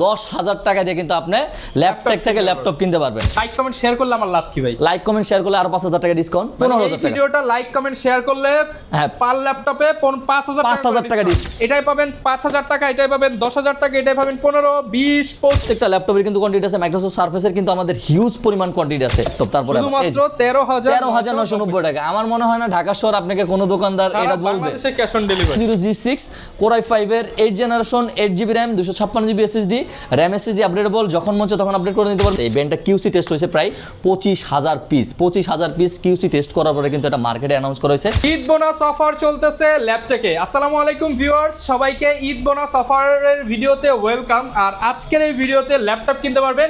10,000 টাকা দিয়ে কিন্তু আপনি ল্যাপটপ থেকে ল্যাপটপ কিনতে পারবেন। লাইক কমেন্ট শেয়ার করলে আমার লাভ কি ভাই? লাইক কমেন্ট শেয়ার করলে আরো 5,000 টাকা ডিসকাউন্ট, 15,000 টাকা। ভিডিওটা লাইক কমেন্ট শেয়ার করলে হ্যাঁ, পার ল্যাপটপে 5,000 টাকা এটাই পাবেন 5,000 টাকা, এটাই পাবেন 10,000 টাকা, এটাই পাবেন 15, 20, 25। প্রত্যেকটা ল্যাপটপের কিন্তু কোয়ান্টিটি আছে, মাইক্রোসফট সার্ফেসের কিন্তু আমাদের হিউজ পরিমাণ কোয়ান্টিটি আছে ল্যাপটপ। তারপরে শুধুমাত্র 13,990 টাকা। আমার মনে হয় না ঢাকা শহর আপনাকে কোনো দোকানদার এটা বলবে। বাংলাদেশে cash on delivery. 0G6 Core i5 এর 8 generation 8GB RAM 256GB SSD, RAM SSD updatable, যখন মন চায় তখন আপডেট করে নিতে পারবেন। এই ব্যান্ডটা QC টেস্ট হয়েছে প্রায় 25,000 পিস। 25,000 পিস QC টেস্ট করার পরে কিন্তু এটা মার্কেটে অ্যানাউন্স করা হয়েছে। ঈদ বোনাস অফার চলতেছে ল্যাপটপে। আসসালামু আলাইকুম ভিউয়ার্স, সবাইকে ঈদ বোনাস অফারের ভিডিওতে ওয়েলকাম। আর আজকের এই ভিডিওতে ল্যাপটপ কিনতে পারবেন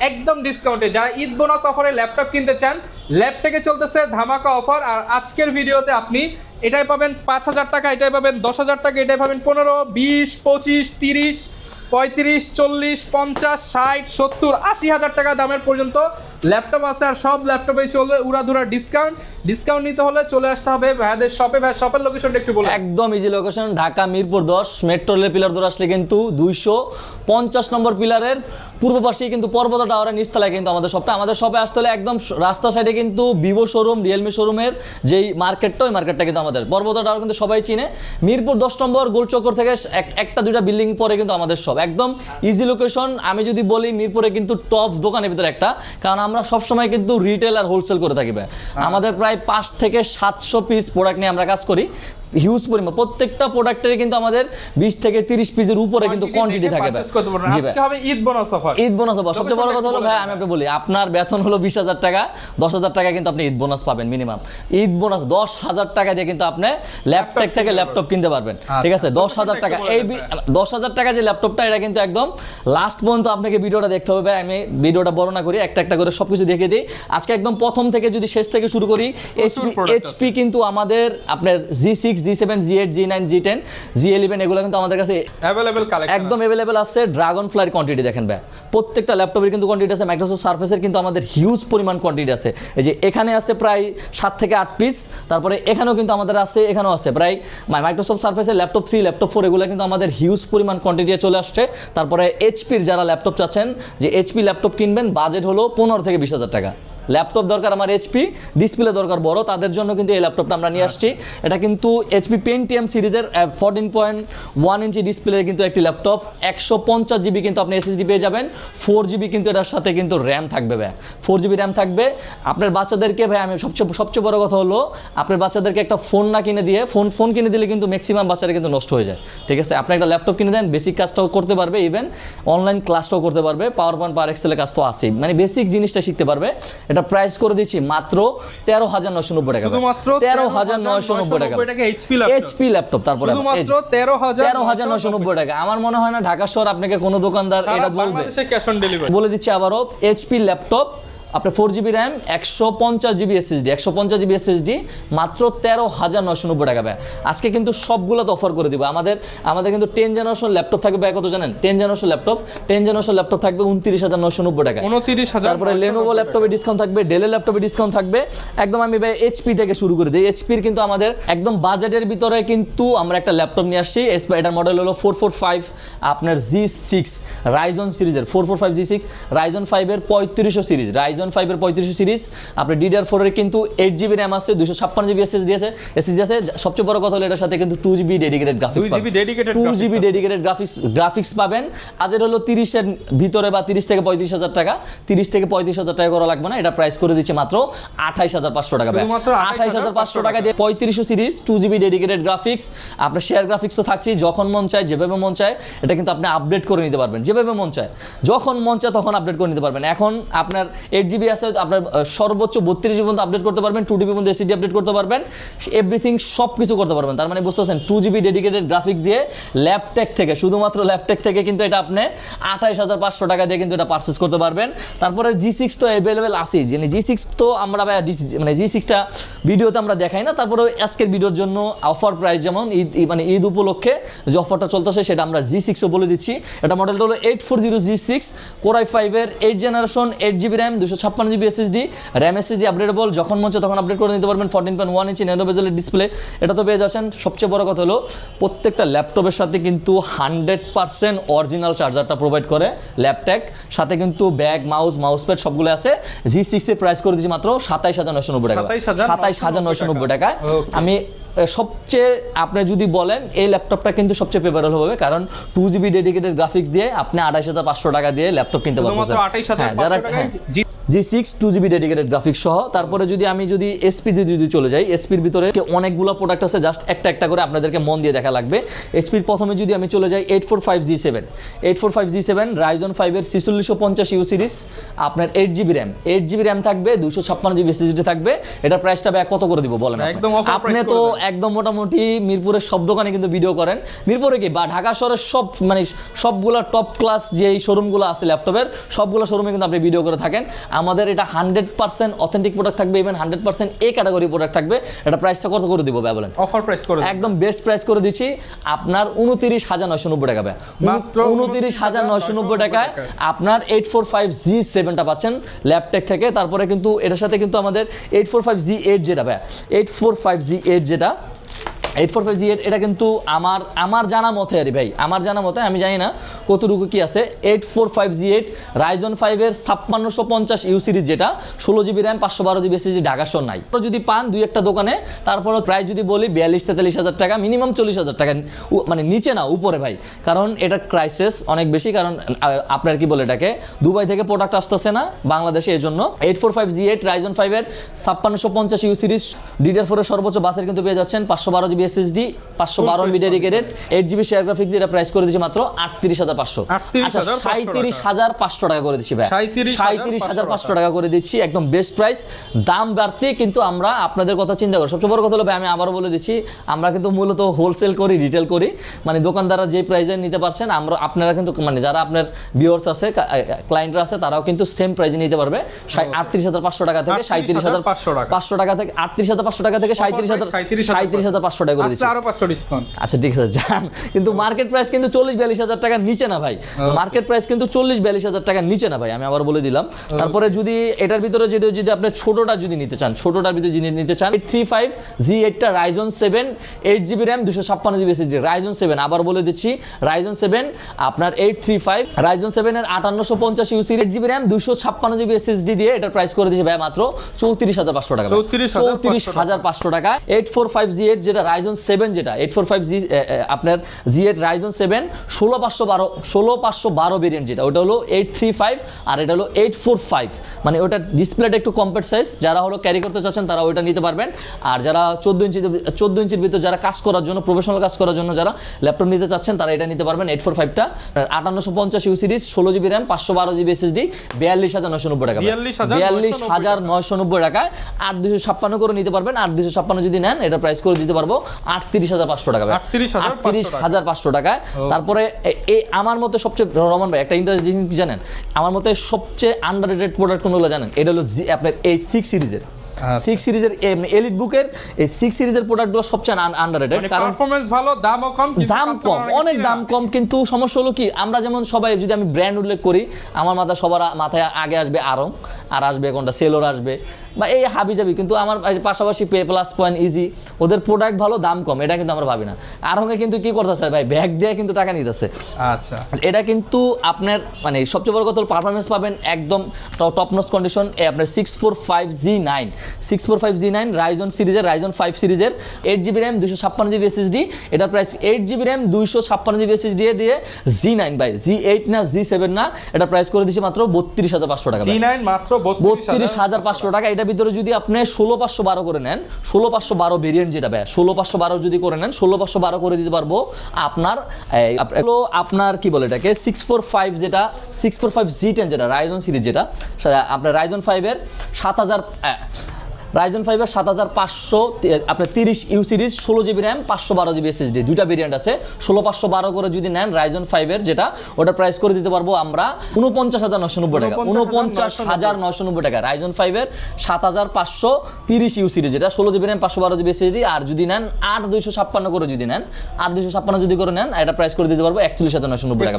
একদম ডিসকাউন্টে। যারা ঈদ বোনাস অফারে ল্যাপটপ কিনতে চান, ল্যাপটপে চলতেছে ধামাকা অফার। আর আজকের ভিডিওতে আপনি এটাই পাবেন 5,000 টাকা, এটাই পাবেন 10,000 টাকা, এটাই পাবেন 15, 20, 25, 30, 35, 40, 50, 60, 70, 80,000 টাকা দামের পর্যন্ত ল্যাপটপ আছে। আর সব ল্যাপটপে চলবে উড়াধুরা ডিসকাউন্ট নিতে হলে চলে আসতে হবে ভাইদের শপে। ভাই শপের লোকেশনটা একটু বলুন। একদম easy location, Dhaka Mirpur 10 metro রেলের পিলার ধরে আসলে কিন্তু 250 নম্বর পিলারের পূর্ব পাশেই কিন্তু পর্বত টাওয়ারের নিচতলায় কিন্তু আমাদের শপটা। আমাদের শপে আসতে হলে একদম রাস্তা সাইডে কিন্তু ভিভো শোরুম, রিয়েলমি শোরুমের যেই মার্কেটটা, ওই মার্কেটটা কিন্তু আমাদের পর্বত টাওয়ার কিন্তু সবাই চিনে। মিরপুর 10 নম্বর গোলচক্কর থেকে একটা দুইটা বিল্ডিং পরে কিন্তু আমাদের শপ। একদম ইজি লোকেশন। আমি যদি বলি মিরপুরে কিন্তু টপ দোকানের ভিতরে একটা, কারণ আমরা সবসময় কিন্তু রিটেল আর হোলসেল করে থাকি। আমাদের প্রায় 5 থেকে 700 পিস প্রোডাক্ট নিয়ে আমরা কাজ করি, হিউজ পরিমাণ। প্রত্যেকটা প্রোডাক্টের কিন্তু আমাদের 20 থেকে 30 পিসের উপরে কিন্তু কোয়ান্টিটি থাকে। আজকে হবে Eid bonus offer. Eid bonus offer সবচেয়ে বড় কথা হলো ভাই, আমি আপনাকে বলি, আপনার বেতন হলো 20,000 টাকা, 10,000 টাকা কিন্তু আপনি ঈদ বোনাস পাবেন মিনিমাম। ঈদ বোনাস 10,000 টাকা দিয়ে কিন্তু আপনি ল্যাপটপ থেকে ল্যাপটপ কিনতে পারবেন। ঠিক আছে, 10,000 টাকা। এই 10,000 টাকা যে ল্যাপটপটা, এটা কিন্তু একদম লাস্ট পর্যন্ত আপনাকে ভিডিওটা দেখতে হবে। আমি ভিডিওটা বর্ণনা করি, একটা একটা করে সবকিছু দেখিয়ে দিই। আজকে একদম প্রথম থেকে যদি শেষ থেকে শুরু করি, এইচপি কিন্তু আমাদের আপনার G6, G7, G8, G9, G10, G11 এগুলো কিন্তু আমাদের কাছে अवेलेबल কালেকশন, একদম अवेलेबल আছে। ড্রাগন ফ্লাইয়ের কোয়ান্টিটি দেখেন ভাই, প্রত্যেকটা ল্যাপটপের কিন্তু কোয়ান্টিটি আছে। মাইক্রোসফট সার্ফেসের কিন্তু আমাদের হিউজ পরিমাণ কোয়ান্টিটি আছে। এই যে এখানে আছে প্রায় 7 থেকে 8 পিস, তারপরে এখানেও কিন্তু আমাদের আছে, এখানেও আছে প্রায় মাইক্রোসফট সার্ফেসের ল্যাপটপ 3, ল্যাপটপ 4 এগুলো কিন্তু আমাদের হিউজ পরিমাণ কোয়ান্টিটি চলে আসছে। তারপরে এইচপির যারা ল্যাপটপ চাচ্ছেন, যে এইচপি ল্যাপটপ কিনবেন, বাজেট হলো 15 থেকে 20,000 টাকা। ল্যাপটপ দরকার আমার এইচপি, ডিসপ্লে দরকার বড়, তাদের জন্য কিন্তু এই ল্যাপটপটা আমরা নিয়ে আসছি। এটা কিন্তু এইচপি পেন্টিয়াম সিরিজের 14.1 ইঞ্চি ডিসপ্লে কিন্তু একটি ল্যাপটপ। 150 জিবি কিন্তু আপনি এসএসডি পেয়ে যাবেন। 4 জিবি কিন্তু এটার সাথে কিন্তু র্যাম থাকবে ভাই, 4 জিবি র্যাম থাকবে। আপনার বাচ্চাদেরকে ভাই, আমি সবচেয়ে বড় কথা হলো, আপনার বাচ্চাদেরকে একটা ফোন না কিনে দিয়ে, ফোন কিনে দিলে কিন্তু ম্যাক্সিমাম বাচ্চারা কিন্তু নষ্ট হয়ে যায়। ঠিক আছে, আপনি একটা ল্যাপটপ কিনে দেন, বেসিক কাজটাও করতে পারবে, ইভেন অনলাইন ক্লাসটাও করতে পারবে, পাওয়ার পয়েন্ট, পাওয়ার এক্সেলের কাজ তো আছেই, মানে বেসিক জিনিসটা শিখতে পারবে। এটা প্রাইস করে দিচ্ছি মাত্র 13,990 টাকা, শুধুমাত্র 13,990 টাকা এইচপি ল্যাপটপ। তারপরে শুধুমাত্র 13,990 টাকা। আমার মনে হয় না ঢাকা শহর আপনাকে কোনো দোকানদার এটা বলবে। বাংলাদেশে ক্যাশ অন ডেলিভারি। বলে দিচ্ছি আবারও, এইচপি ল্যাপটপ আপনার 4 GB RAM, 150 GB SSD, 150 GB SSD, মাত্র 13,990 টাকা ভাই। আজকে কিন্তু সবগুলোতে অফার করে দিব। আমাদের কিন্তু 10 জেনারেশন ল্যাপটপ থাকবে ভাই, কত জানেন? 10 জেনারেশন ল্যাপটপ থাকবে 29,990 টাকা। 29,000। তারপরে লেনোভো ল্যাপটপে ডিসকাউন্ট থাকবে, ডেলের ল্যাপটপে ডিসকাউন্ট থাকবে। একদম আমি ভাই এইচপি থেকে শুরু করে দিই। এইচপির কিন্তু আমাদের একদম বাজেটের ভিতরে কিন্তু আমরা একটা ল্যাপটপ নিয়ে আসছি। এটার মডেল হলো 445 আপনার G6 রাইজন সিরিজের, 445 G6 রাইজন 5 এর 3500 সিরিজ, রাইজন 5 এর 3500 সিরিজ। আপনার DDR4 এর কিন্তু 8 জিবি র্যাম আছে, 256 জিবি এসএসডি আছে। সবচেয়ে বড় কথা হলো এটার সাথে কিন্তু 2 জিবি ডেডিকেটেড গ্রাফিক্স পাবেন, 2 জিবি ডেডিকেটেড গ্রাফিক্স পাবেন। আজের হলো 30 এর ভিতরে বা 30 থেকে 35,000 টাকা, 30 থেকে 35,000 টাকা করা লাগবে না। এটা প্রাইস করে দিচ্ছে মাত্র 28,500 টাকা ভাই, 28,500 টাকা দিয়ে 3500 সিরিজ, 2 জিবি ডেডিকেটেড গ্রাফিক্স। আপনার শেয়ার গ্রাফিক্স তো থাকছেই, যখন মন চায় যেভাবে মন চায় এটা কিন্তু আপনি আপডেট করে নিতে পারবেন, যেভাবে মন চায়, যখন মন চায় তখন আপডেট করে নিতে পারবেন। এখন আপনার 8 জিবি আছে, আপনার সর্বোচ্চ 32 জিবি পর্যন্ত আপডেট করতে পারবেন, 2 জিবি পর্যন্ত এসএসডি আপডেট করতে পারবেন, এভরিথিং সব কিছু করতে পারবেন। তার মানে বুঝতে পারছেন, 2 জিবি ডেডিকেটেড গ্রাফিক্স দিয়ে ল্যাপটপ থেকে, শুধুমাত্র ল্যাপটপ থেকে কিন্তু এটা আপনি 28,500 টাকা দিয়ে কিন্তু এটা পারচেজ করতে পারবেন। তারপরে G6 তো অ্যাভেলেবেল আছেই, মানে G6 তো আমরা মানে G6টা ভিডিওতে আমরা দেখাই না। তারপরে আজকের ভিডিওর জন্য অফার প্রাইস, যেমন ঈদ উপলক্ষে যে অফারটা চলতেছে সেটা আমরা G6ও বলে দিচ্ছি। এটা মডেলটা হলো 840 G6 Core i5 এর 8 generation 8 GB RAM, 256 GB SSD, RAM SSD updatable, যখন মন চায় তখন আপডেট করে নিতে পারবেন। 14.1 ইঞ্চি ন্যানো বেজেলের ডিসপ্লে, এটা তো পেয়ে যাচ্ছেন। সবচেয়ে বড় কথা হলো প্রত্যেকটা ল্যাপটপের সাথে কিন্তু 100% অরিজিনাল চার্জারটা প্রোভাইড করে ল্যাপটপ, সাথে কিন্তু ব্যাগ, মাউস প্যাড সবগুলো আছে। G6 এর প্রাইস করে দিচ্ছি মাত্র 27990 টাকা, 27990 টাকায়। আমি সবচেয়ে আপনি যদি বলেন এই ল্যাপটপটা কিন্তু সবচেয়ে ফেভারেবল হবে, কারণ 2GB ডেডিকেটেড গ্রাফিক্স দিয়ে আপনি 28500 টাকা দিয়ে ল্যাপটপ কিনতে পারতেছেন। যারা G6 2GB ডেডিকেটেড গ্রাফিক্স সহ। তারপরে আমি যদি এসপি তে যদি চলে যাই, এসপির ভিতরে অনেকগুলো প্রোডাক্ট আছে, জাস্ট একটা করে আপনাদেরকে মন দিয়ে দেখা লাগবে। এসপির প্রথমে যদি আমি চলে যাই 845G7 Ryzen 5 এর 4650U সিরিজ, আপনার 8GB র্যাম থাকবে, 256GB এসএসডি থাকবে। এটা প্রাইসটা কত করে দিব বলেন? আপনি তো একদম মোটামুটি মিরপুরের সব দোকানে কিন্তু ভিডিও করেন, মিরপুরে কি বা ঢাকা শহরের সব সবগুলা টপ ক্লাস যে শোরুমগুলো আছে ল্যাপটপের, সবগুলো শোরুমে কিন্তু আপনি ভিডিও করে থাকেন। আমাদের এটা 100% অথেন্টিক প্রোডাক্ট থাকবে, ইভেন 100% এ ক্যাটাগরি প্রোডাক্ট থাকবে। এটা প্রাইসটা কত করে দিব বলেন? অফার প্রাইস করে একদম বেস্ট প্রাইস করে দিচ্ছি আপনার 29990 টাকা, মাত্র 29990 টাকায় আপনার 845G7টা পাচ্ছেন ল্যাপটপ থেকে। তারপরে কিন্তু এটার সাথে কিন্তু আমাদের 845G8 যেটা 845G8 যেটা 845G8 এটা কিন্তু আমার জানা মতে ভাই, আমার জানা মতে, আমি জানি না কতটুকু কি আছে। 845G8 Ryzen 5 এর 5650U সিরিজ, যেটা 16GB RAM 512GB SSD, Dhaka শহর নাই। তো যদি পান দুই একটা দোকানে, তারপরে প্রাইস যদি বলি 42-43 টাকা, মিনিমাম 40,000 টাকা, মানে নিচে না উপরে ভাই, কারণ এটা ক্রাইসিস অনেক বেশি। কারণ আপনার কি বলে এটাকে, দুবাই থেকে প্রোডাক্ট আসতেছে না বাংলাদেশে, এই জন্য 845G8 Ryzen 5 এর 5650U সিরিজ DDR4 এর সর্বোচ্চ বাসের কিন্তু পেয়ে যাচ্ছেন 512GB SSD, 512MB dedicated, 8GB share graphics. এটা প্রাইস করে দিচ্ছি মাত্র 38500। আচ্ছা 37500 টাকা করে দিচ্ছি ভাই, 37500 টাকা করে দিচ্ছি, একদম বেস্ট প্রাইস। দাম বাড়তে কিন্তু আমরা আপনাদের কথা চিন্তা করি। সবচেয়ে বড় কথা হলো ভাই, আমি আবারও বলে দিচ্ছি, আমরা কিন্তু মূলত হোলসেল করি, রিটেল করি, মানে দোকানদাররা যে প্রাইসে নিতে পারছেন আপনারা কিন্তু, মানে যারা আপনার ভিউয়ার্স আছে, ক্লায়েন্টরা আছে, তারাও কিন্তু সেম প্রাইসে নিতে পারবে। 38500 টাকা থেকে 37500 টাকা থেকে 38500 টাকা থেকে 37500 টাকা করে দিচ্ছি। আরো 500 ডিসকাউন্ট। আচ্ছা ঠিক আছে যান, কিন্তু মার্কেট প্রাইস কিন্তু 40-42 টাকার নিচে না ভাই, মার্কেট প্রাইস কিন্তু 40-42 টাকার নিচে না ভাই, আমি আবার বলে দিলাম। তারপরে যদি এটার ভিতরে যদি আপনি ছোটটা যদি নিতে চান, ছোটটার ভিতরে যদি নিতে চান 835G8টা Ryzen 7 8GB RAM 256GB SSD, Ryzen 7 আবার বলে দিচ্ছি, Ryzen 7 আপনার 835 Ryzen 7 এর 5850U series, 8GB RAM 256GB SSD দিয়ে এটার প্রাইস করে দিয়েছে ভাই মাত্র 34500 টাকা, 34500 টাকা। 845G8 যেটা Ryzen 7 যেটা 845G আপনার G8 Ryzen 7 16512 ভেরিয়েন্ট, যেটা ওটা হলো 835 আর এটা হলো 845, মানে ওটা ডিসপ্লেটা একটু কম্প্যাক্ট সাইজ, যারা হলো ক্যারি করতে চাচ্ছেন তারা ওইটা নিতে পারবেন। আর যারা 14 ইঞ্চির ভিতরে যারা কাজ করার জন্য, প্রফেশনাল কাজ করার জন্য যারা ল্যাপটপ নিতে চাচ্ছেন তারা এটা নিতে পারবেন। 845টা 5850U series, 16GB RAM 512GB SSD, 42990 টাকা, 42990 টাকায় 8256 করে নিতে পারবেন। 8256 যদি নেন এটা প্রাইস করে দিতে পারবো 38500 টাকা, 38500 টাকায়। তারপরে আমার মতে সবচেয়ে, রহমান ভাই একটা ইন্টারেস্টিং জিনিস জানেন, আমার মতে সবচেয়ে আন্ডাররেটেড প্রোডাক্ট কোনগুলো জানেন? এটা হলো আপনার এই 6 সিরিজের, 6 সিরিজের এলিট বুকের এই 6 সিরিজের প্রোডাক্টগুলো সবচেয়ে আন্ডাররেটেড, কারণ পারফরম্যান্স ভালো, দামও কম, অনেক দাম কম। কিন্তু সমস্যা হলো কি, আমরা যেমন সবাই, যদি আমি ব্র্যান্ড উল্লেখ করি, আমার সবার মাথায় আগে আসবে আরং, আর আসবে কোনটা সেলোর আসবে, বা এই হাবিজাবি, কিন্তু আমার পাশাপাশি পে প্লাস পয়েন্ট, ইজি, ওদের প্রোডাক্ট ভালো, দাম কম, এটা কিন্তু আমরা ভাবি না। আরঙে কিন্তু কি করতেছে ভাই, ব্যাগ দিয়ে কিন্তু টাকা নিতেছে। আচ্ছা এটা কিন্তু আপনার, মানে সবচেয়ে বড় কথা পারফরমেন্স পাবেন একদম টপ নচ কন্ডিশন। আপনার 645G9 Ryzen সিরিজের, Ryzen 5 সিরিজের 8GB র্যাম 256GB এসএসডি, এটা price 8GB RAM 256GB SSD দিয়ে G9 ভাই, G8 না G7 না, এটা প্রাইস করে দিচ্ছে মাত্র 32500 টাকা, G9 মাত্র 32500 টাকা। এটার ভিতরে যদি আপনি 16512 করে নেন, 16512 ভেরিয়েন্ট যেটা ভাই, 16512 যদি করে নেন, 16512 করে দিতে পারবো আপনার কি বলে এটাকে 645 যেটা 645G10 যেটা Ryzen সিরিজ, যেটা আপনার Ryzen 5 এর রাইজন 5 এর 7500 আপনার 30 you series 16 GB RAM 512 GB SSD, দুইটা ভেরিয়েন্ট আছে। 16512 করে যদি নেন রাইজন 5 এর যেটা, ওটা প্রাইস করে দিতে পারবো আমরা 49990 টাকা, 49990 টাকা রাইজন 5 এর 7530 ইউ সিরিজ, যেটা 16 জিবি র্যাম 512 জিবি এসএসডি। আর যদি নেন 8256 করে যদি নেন, 8256 যদি করে নেন, এটা প্রাইস করে দিতে পারবো 41990 টাকা,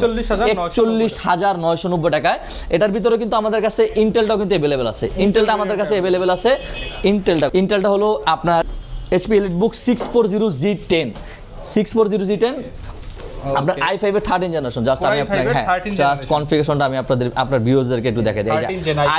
41990 টাকায়। এটার ভিতরে কিন্তু আমাদের কাছে ইন্টেলটাও কিন্তু अवेलेबल আছে, ইন্টেলটা আমাদের কাছে अवेलेबल আছে। ইন্টেলটা হলো আপনার HP EliteBook 640Z10, 640Z10 আপনার i5 এর 13 জেনারেশন। জাস্ট আমি আপনাকে জাস্ট কনফিগারেশনটা আমি আপনার ভিউয়ারদেরকে একটু দেখাই দিই।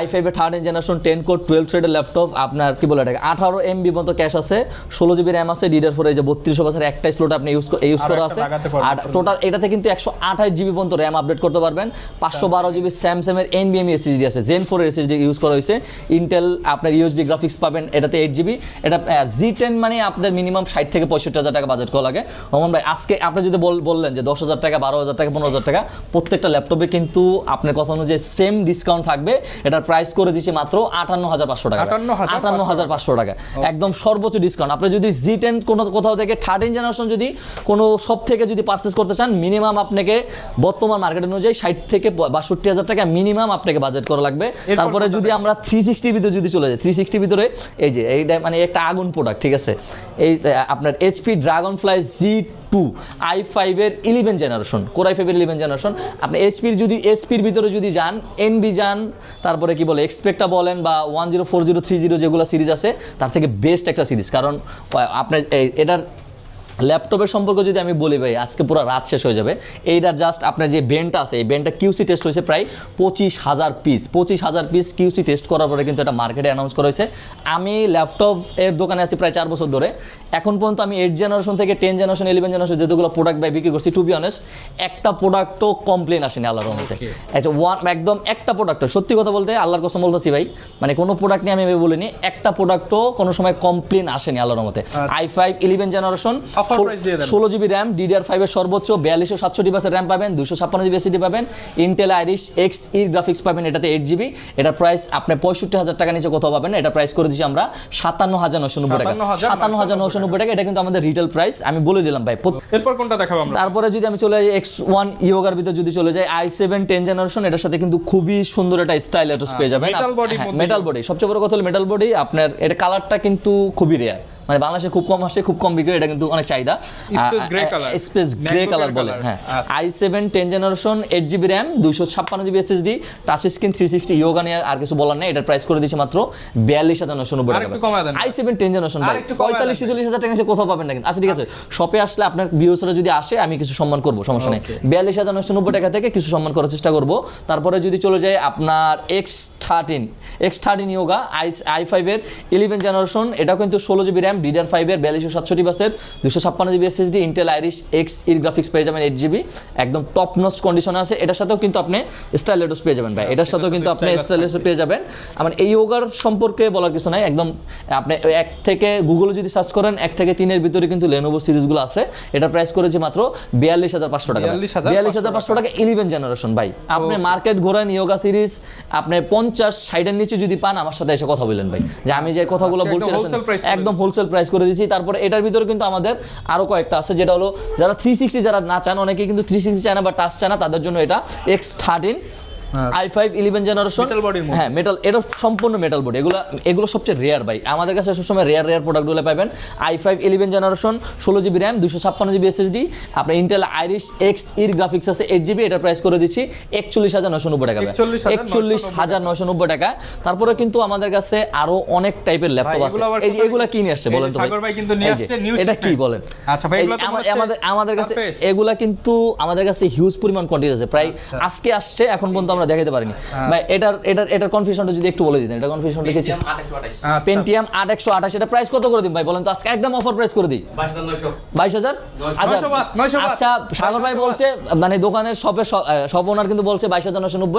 i5 এর 13 জেনারেশন 10 কোর 12 থ্রেডের ল্যাপটপ, আপনার কি বলে এটাকে 18 MB মতো ক্যাশ আছে, 16 জিবি র্যাম আছে, DDR4 এই যে 32 বছরের একটা স্লট আপনি ইউজ করা আছে। আর টোটাল এটাতে কিন্তু 128 জিবি পর্যন্ত র্যাম আপডেট করতে পারবেন। 512 জিবি স্যামসাং এর NVMe SSD আছে, Zen 4 এর SSD ইউজ করা হয়েছে। ইন্টেল আপনার USD গ্রাফিক্স পাবেন, এটাতে 8 জিবি। এটা Z10 মানে আপনাদের মিনিমাম 60 থেকে 65,000 টাকা বাজেট করা লাগে। ওমন ভাই আজকে আপনি যদি বললেন যে 10,000 টাকা, 12,000 টাকা, 15,000 টাকা, প্রত্যেকটা ল্যাপটপে কিন্তু আপনার কথা অনুযায়ী সেম ডিসকাউন্ট থাকবে। এটার প্রাইস করে দিচ্ছি মাত্র 58,500 টাকা, 58,500 টাকা, একদম সর্বোচ্চ ডিসকাউন্ট। আপনি যদি Z10 কোথাও থেকে 13 জেনারেশন যদি কোনো সব থেকে যদি পারচেস করতে চান, মিনিমাম আপনাকে বর্তমান মার্কেট অনুযায়ী 60 থেকে 62,000 টাকা মিনিমাম আপনাকে বাজেট করা লাগবে। তারপরে যদি আমরা 360 ভিতরে যদি চলে যাই, 360 ভিতরে এই যে এইটা মানে একটা আগুন প্রোডাক্ট, ঠিক আছে। এই আপনার HP Dragonfly Z2 i5 এর 11 জেনারেশন, কোর i5 এর 11 জেনারেশন। আপনি এসপির ভিতরে যদি যান, এনবি যান, তারপরে কি বলে এক্সপেক্টা বলেন বা 104030 যেগুলো সিরিজ আছে, তার থেকে বেস্ট একটা সিরিজ। কারণ আপনার এটার ল্যাপটপের সম্পর্কে যদি আমি বলি ভাই, আজকে পুরো রাত শেষ হয়ে যাবে। এইটার জাস্ট আপনার যে বেনটা আছে, এই বেনটা কিউসি টেস্ট হয়েছে প্রায় 25,000 পিস, 25,000 পিস কিউসি টেস্ট করার পরে কিন্তু এটা মার্কেটে অ্যানাউন্স করা হয়েছে। আমি ল্যাপটপ এর দোকানে আছি প্রায় 4 বছর ধরে, এখন পর্যন্ত আমি 8 জেনারেশন থেকে 10 জেনারেশন 11 জেনারেশন যেগুলো প্রোডাক্ট বাই বিক্রি করছি, টু বি অনেস্ট একটা প্রোডাক্টও কমপ্লেন আসেনি আল্লাহর রহমতে। আচ্ছা একদম একটা প্রোডাক্টও, সত্যি কথা বলতে আল্লাহর কসম বলতেছি ভাই, মানে কোনো প্রোডাক্ট নিয়ে আমি বলিনি, একটা প্রোডাক্টও কোনো সময় কমপ্লেন আসেনি আল্লাহর রহমতে। i5 11 generation 16 GB RAM, DDR5 এর সর্বোচ্চ 4267 বাসের র্যাম পাবেন, 256 জিবি এসএসডি পাবেন, ইন্টেল আইরিশ Xe গ্রাফিক্স পাবেন, এটাতে 8 জিবি। এটার প্রাইস আপনি 65,000 টাকা নিচে কোথাও পাবেন না। এটা প্রাইস করে দিচ্ছি আমরা 57,990 টাকা, 57,990 টাকা। এটা কিন্তু আমাদের রিটেল প্রাইস, আমি বলে দিলাম ভাই। এরপর কোনটা দেখাবো আমরা? তারপরে যদি আমি চলে যাই X1 ইয়োগার ভিতরে যদি চলে যাই, i7 10 জেনারেশন, এটার সাথে কিন্তু খুবই সুন্দর একটা স্টাইল এটস পেয়ে যাবেন। মেটাল বডি, সবচেয়ে বড় কথা হলো মেটাল বডি। আপনার এটা কালারটা কিন্তু খুবই রেয়ার, মানে বাংলাদেশে খুব কম আসে, খুব কম বিক্রি, এটা কিন্তু অনেক চাহিদা। স্পেস গ্রে কালার বলে, হ্যাঁ। i7 10 generation 8 GB RAM, 256 GB SSD, touch screen 360 yoga নিয়ে আর কিছু বলার নেই। এটার প্রাইস করে দিচ্ছি মাত্র 42,990 টাকা। i7 10 জেনারেশন 45,000 টাকা নিচে কোথাও পাবেন না কিন্তু। আচ্ছা ঠিক আছে, শপে আসলে আপনার ভিউয়ার্সরা যদি আসে, আমি কিছু সম্মান করব, সমস্যা নেই। 42,990 টাকা থেকে কিছু সম্মান করার চেষ্টা করব। তারপরে যদি চলে যায় আপনার X13 ইয়োগা i5 এর 11 জেনারেশন, এটাও কিন্তু 16 জিবি র্যাম, DDR5 এর 4267 বাসের 256 GB SSD, Intel Irish Xe graphics পেয়ে যাবেন 8 জিবি, একদম টপ নচ কন্ডিশনে আছে। এটার সাথেও কিন্তু আপনি স্টাইলেটস পেয়ে যাবেন ভাই, এটার সাথেও কিন্তু আপনি স্টাইলেটস পেয়ে যাবেন। আমার এই ইয়োগার সম্পর্কে বলার কিছু নাই, একদম আপনি 1 থেকে গুগলে যদি সার্চ করেন 1 থেকে 3 এর ভিতরে কিন্তু লেনোভো সিরিজগুলো আছে। এটা প্রাইস করেছে মাত্র 42,500 টাকা, 42,500 টাকা 11 জেনারেশন ভাই। আপনি মার্কেট ঘোরেন ইয়োগা সিরিজ, আপনি 50-60 এর নিচে যদি পান, আমার সাথে এসে কথা বলেন ভাই, যে আমি যে কথাগুলো বলছি একদম হোলসেল প্রাইস করে দিচ্ছি। তারপরে এটার ভিতরে কিন্তু আমাদের আরো কয়েকটা আছে, যেটা হলো যারা 360 যারা না চান, অনেকে কিন্তু 360 চায় না বা টাচ চায় না, তাদের জন্য এটা X13 i5 11 জেনারেশন, হ্যাঁ মেটাল, এটা সম্পূর্ণ মেটাল বডি। এগুলো সবচেয়ে রেয়ার ভাই, আমাদের কাছে সবসময় রেয়ার প্রোডাক্টগুলো পাবেন। i5 11 generation 16 GB RAM, 256 GB SSD, আপনার ইন্টেল আইরিশ Xe গ্রাফিক্স আছে 8 জিবি। এটা প্রাইস করে দিচ্ছি 41,990 টাকা, 41,990 টাকা। তারপরে কিন্তু আমাদের কাছে আরো অনেক টাইপের ল্যাপটপ আছে। এই যে এগুলা কি নিয়ে আসছে বলেন তো ভাই? এটা কি বলেন? আচ্ছা ভাই, আমাদের কাছে এগুলা কিন্তু আমাদের কাছে হিউজ পরিমাণ কোয়ান্টিটি আছে, প্রায় আজকে আসছে, এখন পর্যন্ত আমরা দেখাতে পারিনি ভাই। এটার কনফিউশনটা যদি একটু বলে দিতেন, এটা কনফিউশন লিখেছি পেন্টিয়াম 828, এটা প্রাইস কত করে দিন ভাই বলেন তো? আজকে একদম অফার প্রাইস করে দিই 22,000। আচ্ছা সাগর ভাই বলছে, মানে দোকানের সব ওনার কিন্তু বলছে 22,990,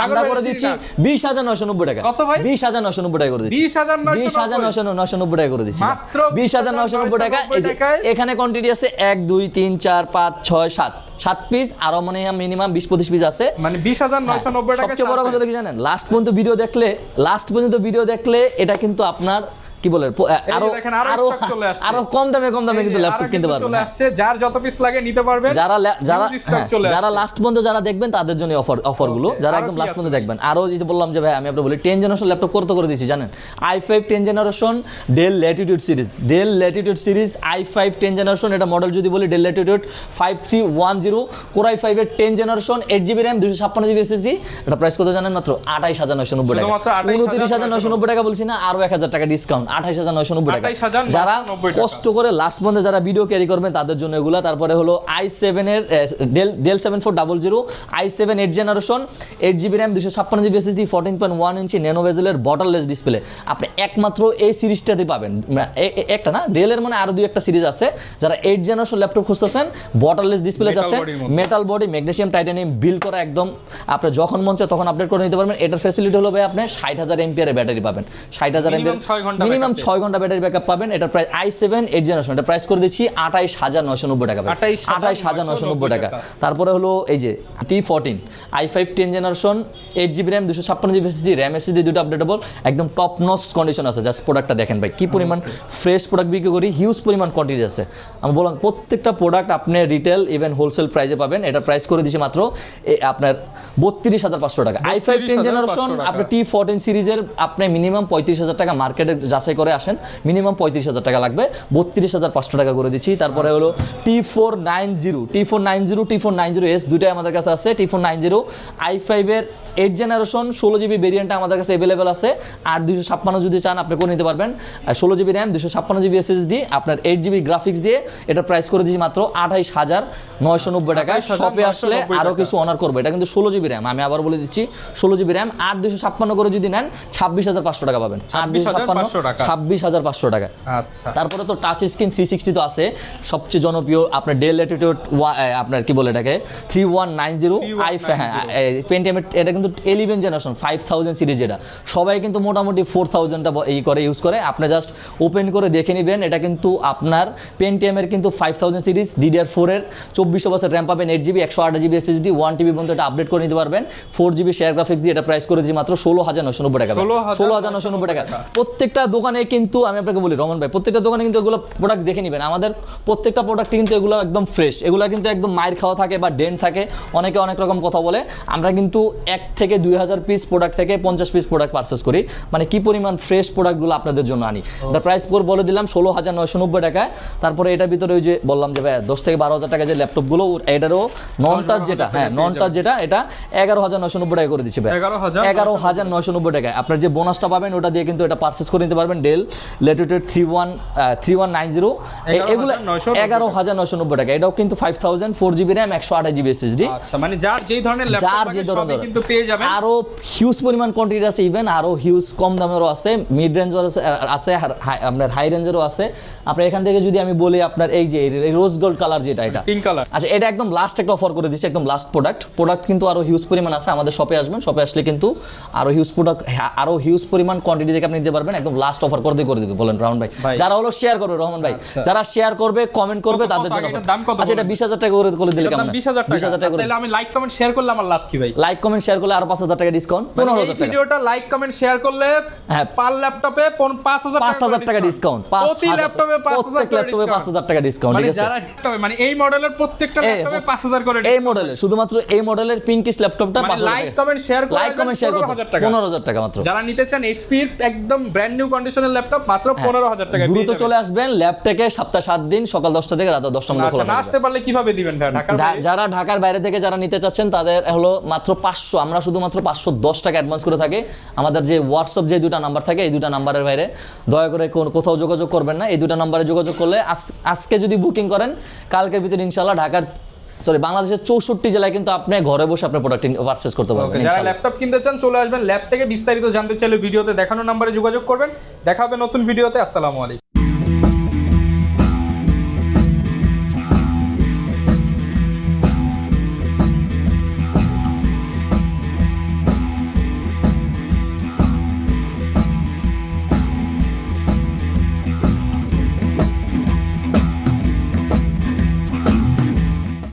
আমরা করে দিচ্ছি 20,990 টাকা। কত ভাই? 20,990 টাকা করে দিচ্ছি, 20,990 টাকা করে দিচ্ছি, মাত্র 20,990 টাকা। এখানে কোয়ান্টিটি আছে 1 2 3 4 5 6 7 7 পিস, আরো মানে মিনিমাম 20-25 পিস আছে। মানে 20,990 টাকা। সবচেয়ে বড় কথা কি জানেন, লাস্ট পর্যন্ত ভিডিও দেখলে এটা কিন্তু আপনার কি বলে আরো কম দামে কিন্তু ল্যাপটপ কিনতে পারবেন। চলে আসছে, যার যত পিস লাগে নিতে পারবেন। যারা লাস্ট পর্যন্ত যারা দেখবেন তাদের জন্য অফার গুলো, যারা একদম লাস্ট পর্যন্ত দেখবেন। আরো যে বললাম যে ভাই আমি আপনাকে বলি 10 জেনারেশন ল্যাপটপ কত করে দিয়েছি জানেন? i5 10 generation del Latitude series i5 10 generation, এটা মডেল যদি বলি ডেল ল্যাটিটিউড 5310 কোর i5 এর 10 generation 8GB RAM 256GB SSD। এটা প্রাইস কত জানেন? মাত্র 28990 টাকা। 29990 টাকা বলছি না, আরো 1000 টাকা ডিসকাউন্ট, 28990 টাকা। যারা কষ্ট করে লাস্ট পর্যন্ত যারা ভিডিও ক্যারি করবেন তাদের জন্য এগুলা। তারপরে হলো i7 এর Dell 7400 i7 8 generation 8GB RAM 256GB SSD 14.1 inch nano বেজেলের বটললেস ডিসপ্লে। আপনি একমাত্র এই সিরিজটাতে পাবেন, একটা না ডেলের মানে আরো দুই একটা সিরিজ আছে। যারা 8 জেনারেশন ল্যাপটপ খুঁজতেছেন, বটললেস ডিসপ্লে চাচ্ছেন, metal body magnesium titanium build করা, একদম আপনি যখন মন চায় তখন আপডেট করে নিতে পারবেন। এটার ফ্যাসিলিটি হলো ভাই আপনি 60000 এমপিআর ব্যাটারি পাবেন, 60000 এমপিআর মিনিমাম 6 ঘন্টা ব্যাটারি ব্যাকআপ পাবেন। এটার প্রাইস i7 8 জেনারেশন, এটা প্রাইস করে দিচ্ছি 28990 টাকা, 28990 টাকা। তারপরে হলো এই যে T14 i5 10 generation 8GB RAM 256GB SSD RAM SSD দুটো আপডেটেবল, একদম টপ নচ কন্ডিশন আছে। জাস্ট প্রোডাক্টটা দেখেন ভাই কি পরিমাণ ফ্রেশ প্রোডাক্ট বিক্রি করি, হিউজ পরিমাণ কোয়ান্টিটি আছে। আমি বললাম প্রত্যেকটা প্রোডাক্ট আপনি রিটেল ইভেন হোলসেল প্রাইসে পাবেন। এটা প্রাইস করে দিচ্ছি মাত্র আপনার 32500 টাকা। i5 10 জেনারেশন আপনি T14 সিরিজের আপনি মিনিমাম 35000 টাকা মার্কেটে যাচাই করে আসেন, মিনিমাম 35000 টাকা লাগবে, 32500 টাকা করে দিচ্ছি। তারপরে হলো T490S দুটাই আমাদের কাছে আছে। T490 i5 এর 8 জেনারেশন 16GB ভেরিয়েন্টটা আমাদের কাছে अवेलेबल আছে। আর 256 যদি চান আপনি করে নিতে পারবেন। 16GB RAM 256GB SSD আপনার 8GB গ্রাফিক্স দিয়ে, এটা প্রাইস করে দিচ্ছি মাত্র 28990 টাকা। শপে আসলে আরো কিছু অনার করবে। এটা কিন্তু 16GB RAM, আমি আবার বলে দিচ্ছি 16GB RAM আর 256 করে যদি নেন 26500 টাকা পাবেন। 26500 টাকা। আচ্ছা, তারপরে তো টাচ স্ক্রিন 360 তো আছে, সবচেয়ে জনপ্রিয় আপনার ডেল ল্যাটিটিউড আপনার কি বলে এটাকে 3190 i5 পেন্টিয়াম, এটা কিন্তু 11 জেনারেশন 5000 সিরিজ। এটা সবাই কিন্তু মোটামুটি 4000টা এই করে ইউজ করে। আপনি জাস্ট ওপেন করে দেখে নেবেন। এটা কিন্তু আপনার পেন্টিয়ামের কিন্তু 5000 সিরিজ DDR4 এর 2400 বছর র্যাম পাবেন, 8GB 128GB SSD 1TB পর্যন্ত এটা আপডেট করে নিতে পারবেন। 4GB শেয়ার গ্রাফিক্স দিয়ে এটা প্রাইস করে দিচ্ছি মাত্র 16990 টাকা। 16990 টাকা। প্রত্যেকটা দোকানে কিন্তু আমি আপনাকে বলি রহমান ভাই, প্রত্যেকটা দোকানে কিন্তু এগুলো প্রোডাক্ট দেখে নেবেন। আমাদের প্রত্যেকটা প্রোডাক্ট কিন্তু এগুলো একদম ফ্রেশ, এগুলো কিন্তু একদম মায়ের খাওয়া থাকে বা ডেন্ট থাকে, অনেকে অনেক রকম কথা বলে। আমরা কিন্তু 1 থেকে 2000 পিস প্রোডাক্ট থেকে 50 পিস প্রোডাক্ট পারচেস করি, মানে কি পরিমাণ ফ্রেশ প্রোডাক্টগুলো আপনাদের জন্য আনি। এটা প্রাইস বলে দিলাম 16990 টাকায়। তারপরে এটার ভিতরে ওই যে বললাম যে ভাই 10 থেকে 12000 টাকা যে ল্যাপটপগুলো, এটারও নন টাচ যেটা, হ্যাঁ নন টাচ যেটা, এটা 11990 টাকা করে দিচ্ছি ভাই, 11990 টাকায়। আপনার যে বোনাসটা পাবেন ওটা দিয়ে কিন্তু এটা পারচেস করে নিতে পারবেন। ডেল ল্যাটিটিউড 3190 এগুলো 11990 টাকা। এটাও কিন্তু 5000 4GB RAM 128GB SSD। আচ্ছা, মানে যার যেই ধরনের ল্যাপটপ সবই কিন্তু পেয়ে যাবেন। আরো হিউজ পরিমাণ কোয়ান্টিটি আছে, ইভেন আরো হিউজ কম দামেরও আছে, মিড রেঞ্জেরও আছে, আপনার হাই রেঞ্জেরও আছে। আপনার এখান থেকে যদি আমি বলি আপনার এই যে রোজ গোল্ড কালার যেটা, এটা পিঙ্ক কালার, আচ্ছা এটা একদম লাস্ট একটা অফার করে দিচ্ছি, একদম লাস্ট প্রোডাক্ট কিন্তু আরো হিউজ পরিমাণ আছে। আমাদের শপে আসবেন, শপে আসলে কিন্তু আরো হিউজ প্রোডাক্ট, আরো হিউজ পরিমাণ কোয়ান্টিটি থেকে আপনি নিতে পারবেন। একদম লাস্ট অফার করে দিবে বলেন রহমান ভাই। যারা হলো শেয়ার করবে রহমান ভাই, যারা শেয়ার করবে কমেন্ট করবে তাদের জন্য। আচ্ছা এটা 20000 টাকা করে দিলে কেমন? 20000 টাকা করে। তাহলে আমি লাইক কমেন্ট শেয়ার করলে আমার লাভ কি ভাই? লাইক কমেন্ট শেয়ার করলে আরো 5000 টাকা ডিসকাউন্ট, 15000 টাকা। ভিডিওটা লাইক কমেন্ট শেয়ার করলে হ্যাঁ পার ল্যাপটপে 5000 টাকা ডিসকাউন্ট, প্রতি ল্যাপটপে 5000 টাকা ডিসকাউন্ট। ঠিক আছে, যারা মানে এই মডেলের প্রত্যেকটা ল্যাপটপে 5000 করে এই মডেলের, শুধুমাত্র এই মডেলের পিঙ্কিশ ল্যাপটপটা 5000 টাকা। লাইক কমেন্ট শেয়ার করলে 15000 টাকা মাত্র। যারা নিতে চান HP এর একদম ব্র্যান্ড নিউ কন্ডিশনের ল্যাপটপ মাত্র 15000 টাকা। দ্রুত চলে আসবেন ল্যাপটপে, সপ্তাহে 7 দিন সকাল 10টা থেকে রাত 10টার মধ্যে খোলা থাকবে। আসতে পারলে কিভাবে দিবেন ভাই? যারা ঢাকার বাইরে থেকে যারা নিতে চাচ্ছেন তাদের হলো মাত্র 500, আমরা শুধুমাত্র 510 টাকা অ্যাডভান্স করে থাকি। আমাদের যে হোয়াটসঅ্যাপ যে দুটো নাম্বার থাকে, এই দুটো নাম্বারের বাইরে দয়া করে কোথাও যোগাযোগ করবেন না। এই দুটো নাম্বারে যোগাযোগ করলে আজকে যদি বুকিং করেন কালকের ভিতরে ইনশাআল্লাহ বাংলাদেশের 64 জেলায় কিন্তু আপনি ঘরে বসে আপনার প্রোডাক্ট পারচেজ করতে পারবেন। যারা ল্যাপটপ কিনতে চান চলে আসবেন ল্যাব থেকে, বিস্তারিত জানতে চাইলে ভিডিওতে দেখানো নাম্বারে যোগাযোগ করবেন। দেখা হবে নতুন ভিডিওতে। আসসালামু আলাইকুম।